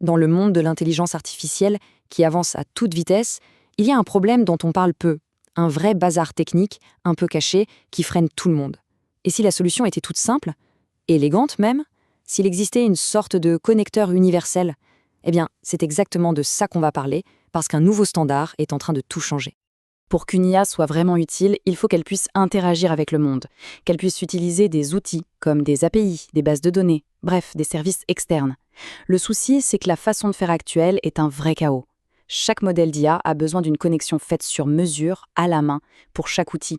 Dans le monde de l'intelligence artificielle, qui avance à toute vitesse, il y a un problème dont on parle peu, un vrai bazar technique, un peu caché, qui freine tout le monde. Et si la solution était toute simple, élégante même, s'il existait une sorte de connecteur universel, eh bien, c'est exactement de ça qu'on va parler, parce qu'un nouveau standard est en train de tout changer. Pour qu'une IA soit vraiment utile, il faut qu'elle puisse interagir avec le monde, qu'elle puisse utiliser des outils comme des API, des bases de données, bref, des services externes. Le souci, c'est que la façon de faire actuelle est un vrai chaos. Chaque modèle d'IA a besoin d'une connexion faite sur mesure, à la main, pour chaque outil.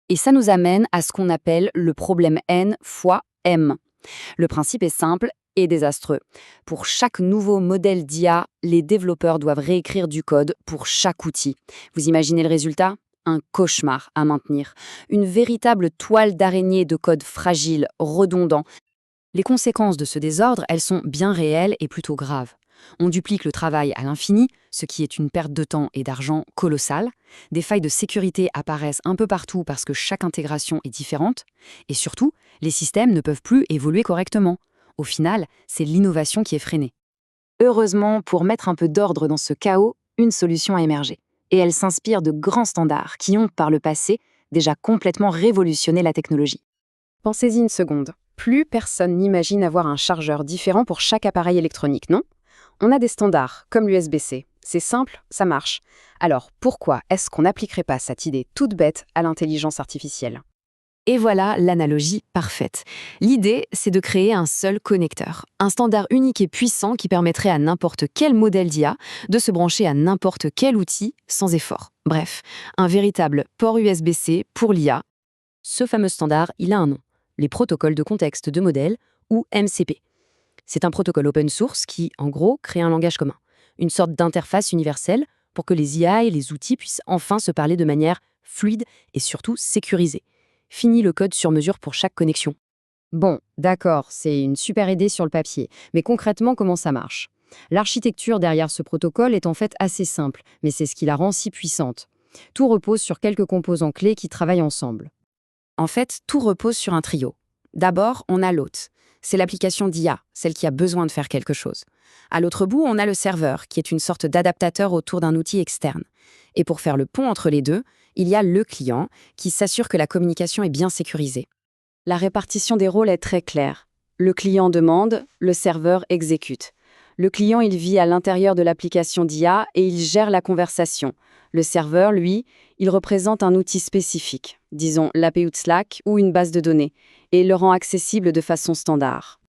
Et ça nous amène à ce qu'on appelle le problème N fois M. Le principe est simple et désastreux. Pour chaque nouveau modèle d'IA, les développeurs doivent réécrire du code pour chaque outil. Vous imaginez le résultat ? Un cauchemar à maintenir. Une véritable toile d'araignée de code fragile, redondant. Les conséquences de ce désordre, elles sont bien réelles et plutôt graves. On duplique le travail à l'infini, ce qui est une perte de temps et d'argent colossale. Des failles de sécurité apparaissent un peu partout parce que chaque intégration est différente. Et surtout, les systèmes ne peuvent plus évoluer correctement. Au final, c'est l'innovation qui est freinée. Heureusement, pour mettre un peu d'ordre dans ce chaos, une solution a émergé. Et elle s'inspire de grands standards qui ont, par le passé, déjà complètement révolutionné la technologie. Pensez-y une seconde. Plus personne n'imagine avoir un chargeur différent pour chaque appareil électronique, non ? On a des standards, comme l'USB-C. C'est simple, ça marche. Alors, pourquoi est-ce qu'on n'appliquerait pas cette idée toute bête à l'intelligence artificielle ? Et voilà l'analogie parfaite. L'idée, c'est de créer un seul connecteur, un standard unique et puissant qui permettrait à n'importe quel modèle d'IA de se brancher à n'importe quel outil sans effort. Bref, un véritable port USB-C pour l'IA. Ce fameux standard, il a un nom, les protocoles de contexte de modèle, ou MCP. C'est un protocole open source qui, en gros, crée un langage commun, une sorte d'interface universelle pour que les IA et les outils puissent enfin se parler de manière fluide et surtout sécurisée. Fini le code sur mesure pour chaque connexion. Bon, d'accord, c'est une super idée sur le papier, mais concrètement, comment ça marche ? L'architecture derrière ce protocole est en fait assez simple, mais c'est ce qui la rend si puissante. Tout repose sur quelques composants clés qui travaillent ensemble. En fait, tout repose sur un trio. D'abord, on a l'hôte. C'est l'application d'IA, celle qui a besoin de faire quelque chose. À l'autre bout, on a le serveur, qui est une sorte d'adaptateur autour d'un outil externe. Et pour faire le pont entre les deux, il y a le client, qui s'assure que la communication est bien sécurisée. La répartition des rôles est très claire. Le client demande, le serveur exécute. Le client, il vit à l'intérieur de l'application d'IA et il gère la conversation. Le serveur, lui, il représente un outil spécifique, disons l'API de Slack ou une base de données, et il le rend accessible de façon standard.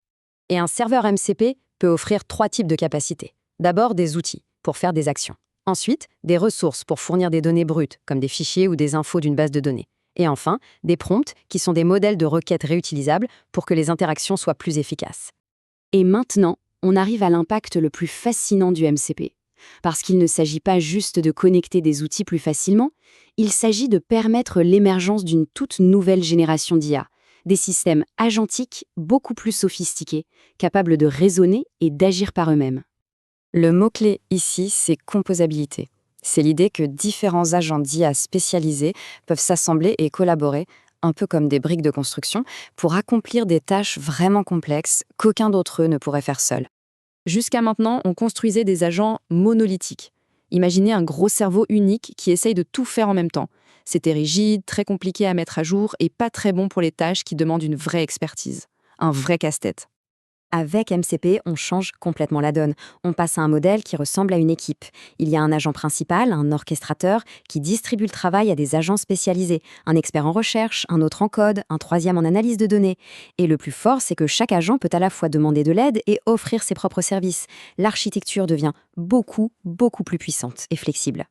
Et un serveur MCP peut offrir 3 types de capacités. D'abord, des outils, pour faire des actions. Ensuite, des ressources pour fournir des données brutes, comme des fichiers ou des infos d'une base de données. Et enfin, des prompts, qui sont des modèles de requêtes réutilisables pour que les interactions soient plus efficaces. Et maintenant, on arrive à l'impact le plus fascinant du MCP. Parce qu'il ne s'agit pas juste de connecter des outils plus facilement, il s'agit de permettre l'émergence d'une toute nouvelle génération d'IA, des systèmes agentiques beaucoup plus sophistiqués, capables de raisonner et d'agir par eux-mêmes. Le mot-clé ici, c'est composabilité. C'est l'idée que différents agents d'IA spécialisés peuvent s'assembler et collaborer, un peu comme des briques de construction, pour accomplir des tâches vraiment complexes qu'aucun d'entre eux ne pourrait faire seul. Jusqu'à maintenant, on construisait des agents monolithiques. Imaginez un gros cerveau unique qui essaye de tout faire en même temps. C'était rigide, très compliqué à mettre à jour et pas très bon pour les tâches qui demandent une vraie expertise. Un vrai casse-tête. Avec MCP, on change complètement la donne. On passe à un modèle qui ressemble à une équipe. Il y a un agent principal, un orchestrateur, qui distribue le travail à des agents spécialisés. Un expert en recherche, un autre en code, un troisième en analyse de données. Et le plus fort, c'est que chaque agent peut à la fois demander de l'aide et offrir ses propres services. L'architecture devient beaucoup plus puissante et flexible.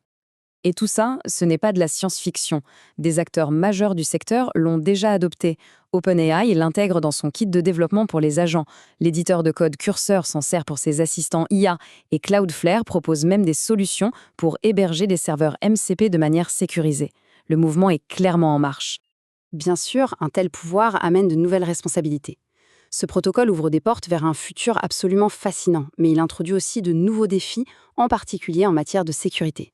Et tout ça, ce n'est pas de la science-fiction. Des acteurs majeurs du secteur l'ont déjà adopté. OpenAI l'intègre dans son kit de développement pour les agents. L'éditeur de code Cursor s'en sert pour ses assistants IA. Et Cloudflare propose même des solutions pour héberger des serveurs MCP de manière sécurisée. Le mouvement est clairement en marche. Bien sûr, un tel pouvoir amène de nouvelles responsabilités. Ce protocole ouvre des portes vers un futur absolument fascinant, mais il introduit aussi de nouveaux défis, en particulier en matière de sécurité.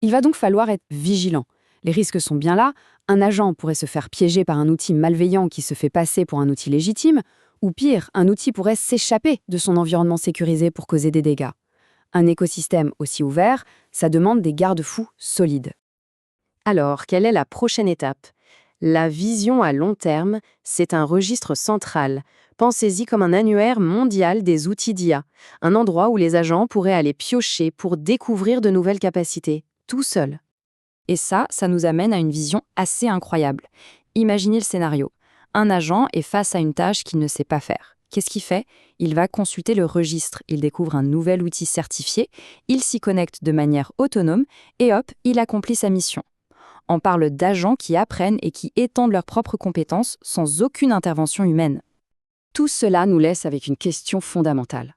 Il va donc falloir être vigilant. Les risques sont bien là. Un agent pourrait se faire piéger par un outil malveillant qui se fait passer pour un outil légitime, Ou pire, un outil pourrait s'échapper de son environnement sécurisé pour causer des dégâts. Un écosystème aussi ouvert, ça demande des garde-fous solides. Alors, quelle est la prochaine étape? La vision à long terme, c'est un registre central. Pensez-y comme un annuaire mondial des outils d'IA, un endroit où les agents pourraient aller piocher pour découvrir de nouvelles capacités, tout seuls. Et ça nous amène à une vision assez incroyable. Imaginez le scénario. Un agent est face à une tâche qu'il ne sait pas faire. Qu'est-ce qu'il fait? Il va consulter le registre, il découvre un nouvel outil certifié, il s'y connecte de manière autonome et hop, il accomplit sa mission. On parle d'agents qui apprennent et qui étendent leurs propres compétences sans aucune intervention humaine. Tout cela nous laisse avec une question fondamentale.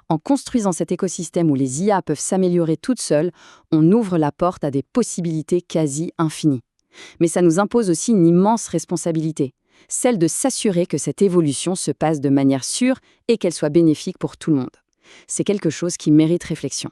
En construisant cet écosystème où les IA peuvent s'améliorer toutes seules, on ouvre la porte à des possibilités quasi infinies. Mais ça nous impose aussi une immense responsabilité, celle de s'assurer que cette évolution se passe de manière sûre et qu'elle soit bénéfique pour tout le monde. C'est quelque chose qui mérite réflexion.